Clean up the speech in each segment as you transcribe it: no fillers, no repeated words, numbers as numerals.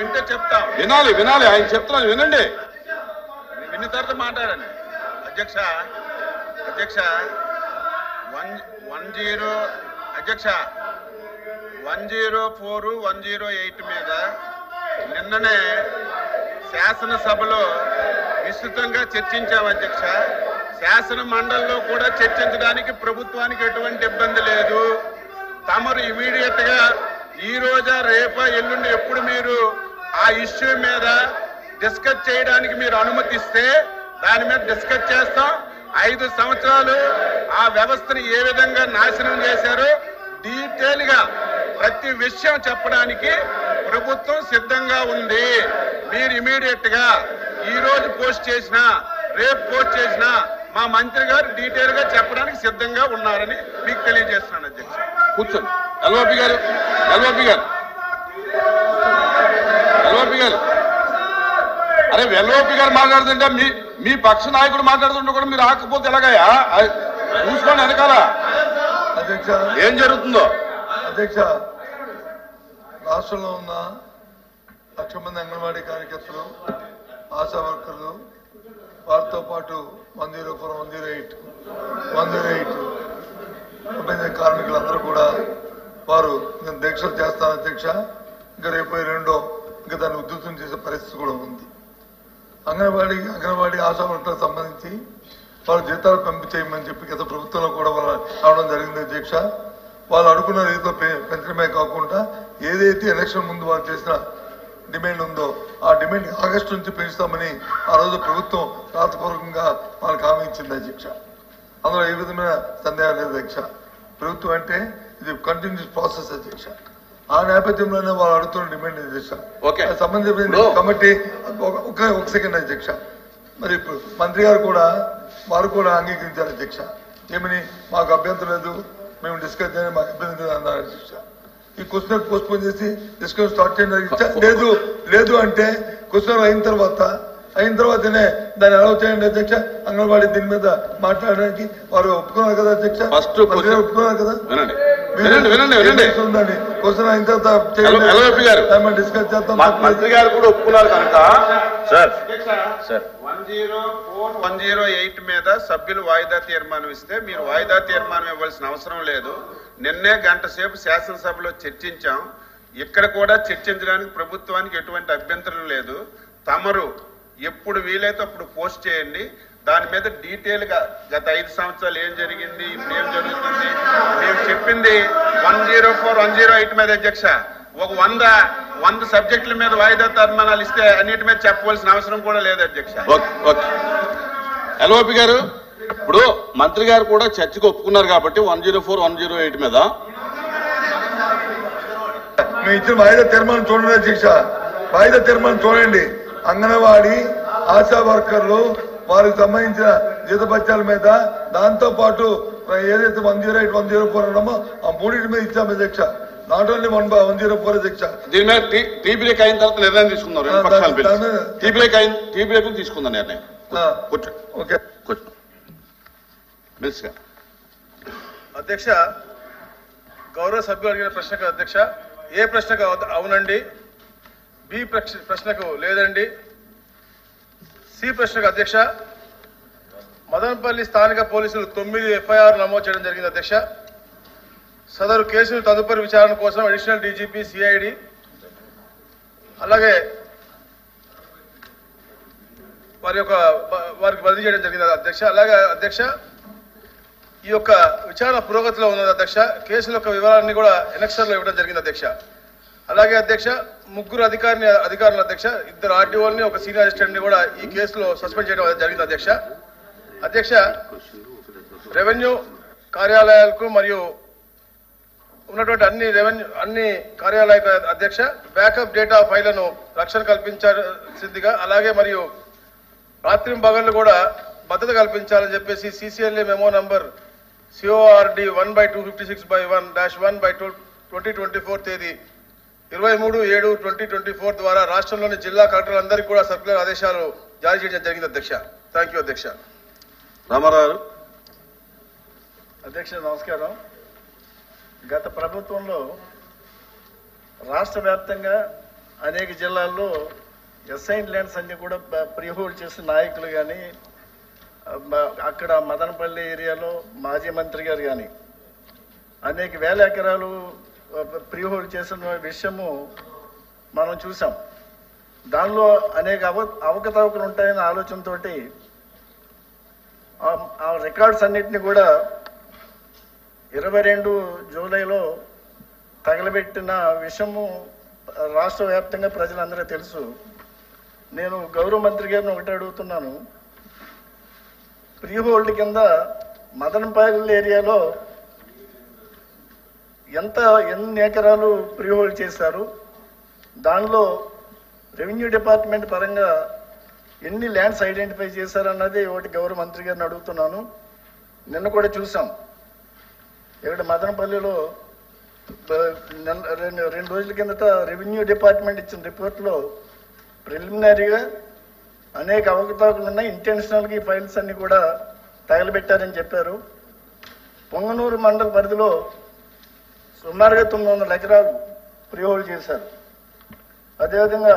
వింటే చెప్తాం. వినాలి ఆయన చెప్తున్నాను వినండి. విన్న తర్వాత మాట్లాడండి. అధ్యక్ష 104, 108 మీద నిన్ననే శాసనసభలో విస్తృతంగా చర్చించాం అధ్యక్ష. శాసన మండలిలో కూడా చర్చించడానికి ప్రభుత్వానికి ఎటువంటి ఇబ్బంది లేదు. తమరు ఇమీడియట్ గా ఈ రోజా రేపా ఎల్లుండి ఎప్పుడు మీరు ఆ ఇష్యూ మీద డిస్కస్ చేయడానికి మీరు అనుమతిస్తే దాని మీద డిస్కస్ చేస్తాం. 5 సంవత్సరాలు ఆ వ్యవస్థను ఏ విధంగా నాశనం చేశారో డీటెయిల్ గా ప్రతి విషయం చెప్పడానికి ప్రభుత్వం సిద్ధంగా ఉంది. మీరు ఇమీడియట్ గా ఈ రోజు పోస్ట్ చేసినా రేపు పోస్ట్ చేసినా మా మంత్రి గారు డీటెయిల్ గా చెప్పడానికి సిద్ధంగా ఉన్నారని మీకు తెలియజేస్తున్నాను అధ్యక్ష. కూర్చోండి. ఎల్ఓపి గారు అరే ఎల్ఓపి గారు మాట్లాడుతుంటే మీ పక్ష నాయకుడు మాట్లాడుతుంటే కూడా మీరు ఆకపోతే ఎలాగయ్యా? చూసుకోండి వెనకాల అధ్యక్ష ఏం జరుగుతుందో. అధ్యక్ష, రాష్ట్రంలో ఉన్న 1,00,000 మంది అంగన్వాడీ కార్యకర్తలు, ఆశా వర్కర్లు, వారితో పాటు 104, 108 కార్మికులందరూ కూడా వారు నేను దీక్షలు చేస్తాను అధ్యక్ష. ఇంకా రేపు ఇంకా దాన్ని ఉధృతం చేసే పరిస్థితి కూడా ఉంది. అంగన్వాడీ ఆశా వర్కర్లకు సంబంధించి వారు జీతాలు చేయమని చెప్పి గత ప్రభుత్వంలో కూడా వాళ్ళు రావడం జరిగింది అధ్యక్ష. వాళ్ళు అనుకున్న రీతిలో పెంచడమే కాకుండా ఏదైతే ఎలక్షన్ ముందు వాళ్ళు చేసిన డిమాండ్ ఉందో ఆ డిమాండ్ ఆగస్టు నుంచి పెంచుతామని ఆ రోజు ప్రభుత్వం రాతపూర్వకంగా వాళ్ళకి హామీ ఇచ్చింది అధ్యక్ష. అందులో ఏ విధమైన సందేహం లేదు అధ్యక్ష. ప్రభుత్వం అంటే ఇది కంటిన్యూస్ ప్రాసెస్ అధ్యక్ష. ఆ నేపథ్యంలోనే వాళ్ళు అడుగుతున్న డిమాండ్ అధ్యక్ష. సంబంధించిన కమిటీ ఒక సెకండ్ అధ్యక్ష. మరి మంత్రి గారు కూడా వారు కూడా అంగీకరించారు అధ్యక్ష. ఏమని మాకు అభ్యంతరం లేదు, మేము డిస్కస్ చేయడం మాకు ఇబ్బంది లేదు అన్నారు అధ్యక్ష. ఈ క్వశ్చన్ పోస్ట్ పోన్ చేసి డిస్కషన్ స్టార్ట్ చేయడం లేదు అంటే క్వశ్చన్ అయిన తర్వాతనే దాన్ని అలౌ చేయండి అధ్యక్ష. అంగన్వాడీ దీని మీద మాట్లాడడానికి వారు ఒప్పుకున్నారు కదా అధ్యక్ష. ఒప్పుకున్నారు కదా. క్వశ్చన్ అయిన తర్వాత డిస్కస్ చేస్తాం. మంత్రి గారు కూడా ఒప్పుకున్నారు కనుక 104, 108 మీద సభ్యులు వాయిదా తీర్మానం ఇస్తే మీరు వాయిదా తీర్మానం ఇవ్వాల్సిన అవసరం లేదు. నిన్నే గంట సేపు శాసనసభలో చర్చించాం. ఇక్కడ కూడా చర్చించడానికి ప్రభుత్వానికి ఎటువంటి అభ్యంతరం లేదు. తమరు ఎప్పుడు వీలైతే అప్పుడు పోస్ట్ చేయండి. దాని మీద డీటెయిల్ గా గత 5 సంవత్సరాలు ఏం జరిగింది, ఇప్పుడు ఏం జరుగుతుంది మేము చెప్పింది 104, 108 మీద అధ్యక్ష. ఒక 100 సబ్జెక్టుల మీద వాయిదా తీర్మానాలు ఇస్తే అన్నిటి మీద చెప్పవలసిన అవసరం కూడా లేదు అధ్యక్ష. ఎల్ఓపి గారు ఇప్పుడు మంత్రి గారు కూడా చర్చకు ఒప్పుకున్నారు కాబట్టి 104, 108 మీద మేము ఇచ్చిన వాయిదా తీర్మానం చూడండి అధ్యక్ష. వాయిదా తీర్మానం చూడండి. అంగన్వాడీ ఆశా వర్కర్లు వారికి సంబంధించిన జీతభత్యాల మీద దాంతో పాటు ఏదైతే 108, 104 ఉన్నామో ఆ మూడింటి మీద ఇచ్చాము అధ్యక్ష. నాట్ ఓన్లీ 104 అధ్యక్ష. దీని మీద టీ బ్రేక్ అయిన తర్వాత నిర్ణయం తీసుకున్నారు. టీ బ్రేక్ తీసుకుందాం నిర్ణయం. ఓకే అధ్యక్ష, గౌరవ సభ్యులు అడిగిన ప్రశ్నకు అధ్యక్ష, ఏ ప్రశ్నకు అవునండి, బి ప్రశ్నకు లేదండి, సి ప్రశ్నకు అధ్యక్ష మదనపల్లి స్థానిక పోలీసులు 9 FIR నమోదు చేయడం జరిగింది అధ్యక్ష. సదరు కేసులు తదుపరి విచారణ కోసం అడిషనల్ డీజీపీ సిఐడి అలాగే వారికి బదిలీ చేయడం జరిగింది అధ్యక్ష. అలాగే అధ్యక్ష ఈ యొక్క విచారణ పురోగతిలో ఉన్నది అధ్యక్ష. కేసుల యొక్క వివరాలన్నీ కూడా ఎనెక్సర్లో ఇవ్వడం జరిగింది అధ్యక్ష. అలాగే అధ్యక్ష 3 అధికారులు అధ్యక్ష, 2 ఆర్డీఓల్ని, 1 సీనియర్ అసిస్టెంట్ ని కూడా ఈ కేసులో సస్పెండ్ చేయడం జరిగింది అధ్యక్ష. అధ్యక్ష రెవెన్యూ కార్యాలయాలకు మరియు ఉన్నటువంటి అన్ని కార్యాలయాల అధ్యక్ష బ్యాకప్ డేటా ఫైళ్లను రక్షణ కల్పించాల్సిందిగా అలాగే మరియు రాత్రింబగళ్లు కూడా భద్రత కల్పించాలని చెప్పేసి CCLA మెమో నంబర్ CORD 1/256/1-1/2024 తేదీ 23/7/2024 ద్వారా రాష్ట్రంలోని జిల్లా కలెక్టర్లందరికీ కూడా సర్క్యులర్ ఆదేశాలు జారీ చేయడం జరిగింది అధ్యక్ష. థ్యాంక్ యూ అధ్యక్ష. రామారావు అధ్యక్ష నమస్కారం. గత ప్రభుత్వంలో రాష్ట్ర వ్యాప్తంగా అనేక జిల్లాల్లో అసైన్ ల్యాండ్స్ అన్ని కూడా ప్రీ హోల్డ్ చేసిన నాయకులు కానీ అక్కడ మదనపల్లి ఏరియాలో మాజీ మంత్రి గారు కానీ అనేక వేల ఎకరాలు ప్రీ హోల్డ్ చేసిన విషయము మనం చూసాం. దానిలో అనేక అవకతవకలు ఉంటాయనే ఆలోచనతో ఆ రికార్డ్స్ అన్నిటిని కూడా 22 జూలైలో తగలబెట్టిన విషయము రాష్ట్ర వ్యాప్తంగా ప్రజలందరూ తెలుసు. నేను గౌరవ మంత్రి గారిని ఒకటి అడుగుతున్నాను, ప్రీ హోల్డ్ కింద మదనపల్లి ఏరియాలో ఎన్ని ఎకరాలు ప్రీ హోల్డ్ చేశారు, దానిలో రెవెన్యూ డిపార్ట్మెంట్ పరంగా ఎన్ని ల్యాండ్స్ ఐడెంటిఫై చేశారన్నది ఒకటి గౌరవ మంత్రి గారిని అడుగుతున్నాను. నిన్న కూడా చూసాం, ఇక్కడ మదనపల్లిలో 2 రోజుల కిందట రెవెన్యూ డిపార్ట్మెంట్ ఇచ్చిన రిపోర్ట్లో ప్రిలిమినరీగా అనేక అవకతవకలు ఉన్నాయి, ఇంటెన్షనల్గా ఈ ఫైల్స్ అన్ని కూడా తగలబెట్టారని చెప్పారు. పొంగనూరు మండల పరిధిలో సుమారుగా 900 ఎకరాలు ప్రీ హోల్డ్ చేశారు. అదేవిధంగా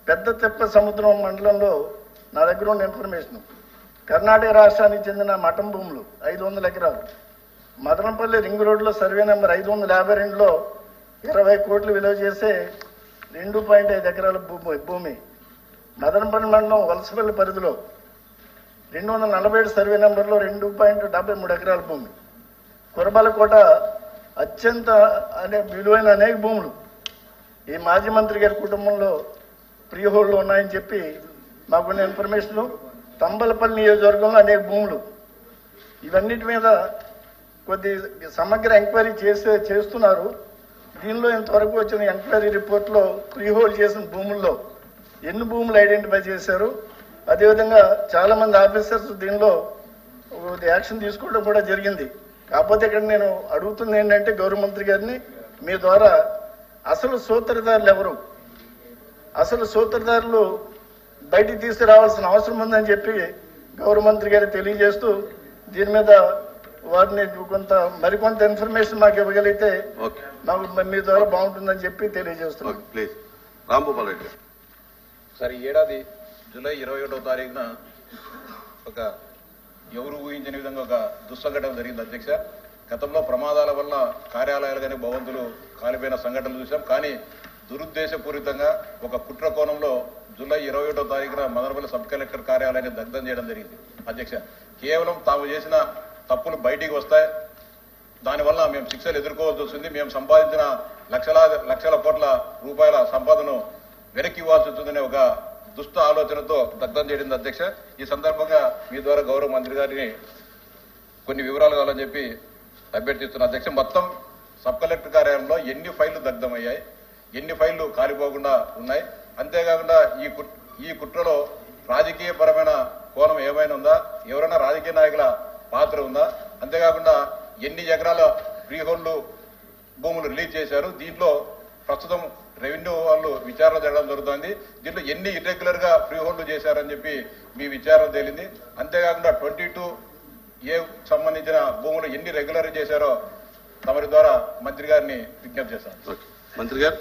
పెద్ద తెప్ప సముద్రం మండలంలో నా దగ్గర ఉన్న ఇన్ఫర్మేషన్, కర్ణాటక రాష్ట్రానికి చెందిన మఠం భూములు 500 ఎకరాలు, మదనపల్లి రింగ్ రోడ్లో సర్వే నెంబర్ 552లో 20 కోట్లు విలువ చేసే 2.5 ఎకరాల భూమి, మదనపల్లి మండలం వలసపల్లి పరిధిలో 247 సర్వే నెంబర్లో 2.73 ఎకరాల భూమి, కురబాలకోట అత్యంత విలువైన అనేక భూములు ఈ మాజీ మంత్రి గారి కుటుంబంలో ప్రీ హోల్డ్లో ఉన్నాయని చెప్పి మాకున్న ఇన్ఫర్మేషన్. తంబలపల్లి నియోజకవర్గంలో అనేక భూములు, ఇవన్నిటి మీద కొద్ది సమగ్ర ఎంక్వైరీ చేస్తున్నారు. దీనిలో ఇంతవరకు వచ్చిన ఎంక్వైరీ రిపోర్ట్లో ప్రీ హోల్డ్ చేసిన భూముల్లో ఎన్ని భూములు ఐడెంటిఫై చేశారు, అదేవిధంగా చాలామంది ఆఫీసర్స్ దీనిలో యాక్షన్ తీసుకోవడం కూడా జరిగింది. కాకపోతే ఇక్కడ నేను అడుగుతుంది ఏంటంటే గౌరవ మంత్రి గారిని మీ ద్వారా అసలు సూత్రధారులు ఎవరు, అసలు సూత్రధారులు బయటికి తీసుకురావాల్సిన అవసరం ఉందని చెప్పి గౌరవ మంత్రి గారు తెలియజేస్తూ దీని మీద వారిని మరికొంత ఇన్ఫర్మేషన్ మాకు ఇవ్వగలిగితే మాకు మీ ద్వారా బాగుంటుందని చెప్పి తెలియజేస్తున్నాం. ప్లీజ్ రాంభూపాల్ రెడ్డి గారు. సార్, ఈ ఏడాది జూలై 21వ తారీఖున ఒక ఎవరు ఊహించని విధంగా ఒక దుస్సంఘటన జరిగింది అధ్యక్ష. గతంలో ప్రమాదాల వల్ల కార్యాలయాలు కానీ భవంతులు కాలిపోయిన సంఘటనలు చూసాం. కానీ దురుద్దేశపూరితంగా ఒక కుట్ర కోణంలో జూలై 21వ తారీఖున మదనపల్లి సబ్ కలెక్టర్ కార్యాలయాన్ని దగ్ధం చేయడం జరిగింది అధ్యక్ష. కేవలం తాము చేసిన తప్పులు బయటికి వస్తాయి, దానివల్ల మేము శిక్షలు ఎదుర్కోవాల్సి వస్తుంది, మేము సంపాదించిన లక్షల కోట్ల రూపాయల సంపాదన వెనక్కి ఇవ్వాల్సి వస్తుందనే ఒక దుష్ట ఆలోచనతో దగ్ధం చేయడం అధ్యక్ష. ఈ సందర్భంగా మీ ద్వారా గౌరవ మంత్రి గారిని కొన్ని వివరాలు కావాలని చెప్పి అభ్యర్థిస్తున్న అధ్యక్ష. మొత్తం సబ్ కలెక్టర్ కార్యాలయంలో ఎన్ని ఫైళ్లు దగ్ధమయ్యాయి, ఎన్ని ఫైళ్లు కాలిపోకుండా ఉన్నాయి, అంతేకాకుండా ఈ కుట్రలో రాజకీయపరమైన కోణం ఏమైనా ఉందా, ఎవరైనా రాజకీయ నాయకుల పాత్ర ఉందా, అంతేకాకుండా ఎన్ని ఎకరాల ఫ్రీ హోల్డ్ భూములు రిలీజ్ చేశారు, దీంట్లో ప్రస్తుతం రెవెన్యూ వాళ్ళు విచారణ జరగడం జరుగుతుంది, దీంట్లో ఎన్ని ఇర్రెగ్యులర్ గా ఫ్రీ హోల్డ్ చేశారని చెప్పి మీ విచారణ తేలింది. అంతేకాకుండా 22A సంబంధించిన భూములు ఎన్ని రెగ్యులర్ చేశారో తమరి ద్వారా మంత్రి గారిని విజ్ఞప్తి చేశారు. మంత్రి గారు.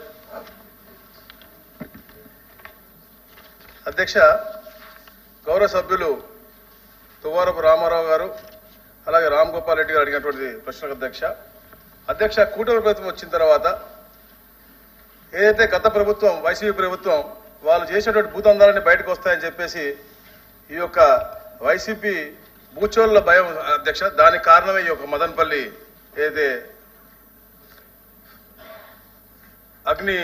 అధ్యక్ష, గౌరవ సభ్యులు తువ్వారపు రామారావు గారు అలాగే రామ్ గోపాల్ రెడ్డి గారు అడిగినటువంటి ప్రశ్నకు అధ్యక్ష కూటమి ప్రభుత్వం వచ్చిన తర్వాత ఏదైతే గత ప్రభుత్వం వైసీపీ ప్రభుత్వం వాళ్ళు చేసేటువంటి భూతందాలన్నీ బయటకు వస్తాయని చెప్పేసి ఈ యొక్క వైసీపీ భూచోళ్ల భయం అధ్యక్ష, దానికి కారణమే ఈ యొక్క మదనపల్లి ఏదైతే అగ్ని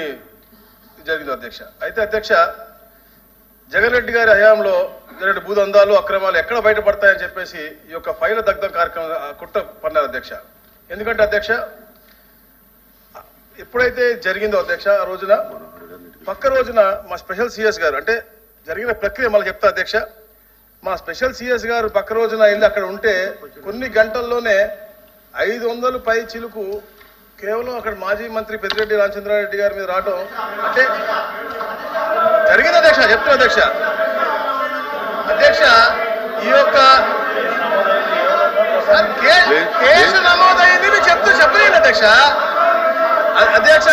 జరిగిందో అధ్యక్ష. అయితే అధ్యక్ష, జగన్ రెడ్డి గారి హయాంలో జరిగిన భూదందాలు అక్రమాలు ఎక్కడ బయటపడతాయని చెప్పేసి ఈ యొక్క ఫైల్ దగ్ధం కార్యక్రమం కుట్ర పన్నారు అధ్యక్ష. ఎందుకంటే అధ్యక్ష, ఎప్పుడైతే జరిగిందో అధ్యక్ష ఆ రోజున పక్క రోజున మా స్పెషల్ సిఎస్ గారు, అంటే జరిగిన ప్రక్రియ మళ్ళీ చెప్తా అధ్యక్ష, మా స్పెషల్ సిఎస్ గారు పక్క రోజున వెళ్ళి అక్కడ ఉంటే కొన్ని గంటల్లోనే 500 పై చిలుకు కేవలం అక్కడ మాజీ మంత్రి పెద్దిరెడ్డి రామచంద్రారెడ్డి గారి మీద రావడం అంటే జరిగింది అధ్యక్ష. చెప్తున్నా అధ్యక్ష, ఈ యొక్క కేసు నమోదైంది మీరు చెప్పలేదు అధ్యక్ష. అధ్యక్ష